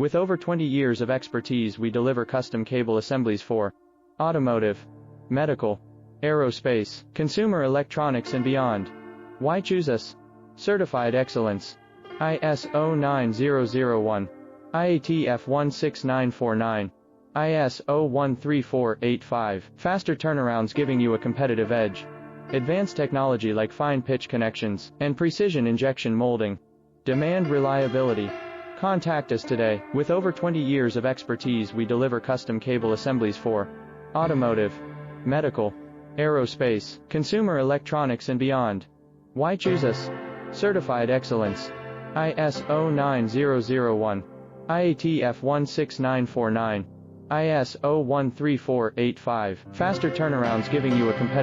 With over 20 years of expertise, we deliver custom cable assemblies for automotive, medical, aerospace, consumer electronics and beyond. Why choose us? Certified excellence. ISO 9001, IATF 16949, ISO 13485. Faster turnarounds giving you a competitive edge. Advanced technology like fine pitch connections and precision injection molding. Demand reliability. Contact us today. With over 20 years of expertise, we deliver custom cable assemblies for automotive, medical, aerospace, consumer electronics and beyond. Why choose us? Certified excellence. ISO 9001, IATF 16949, ISO 13485. Faster turnarounds giving you a competitive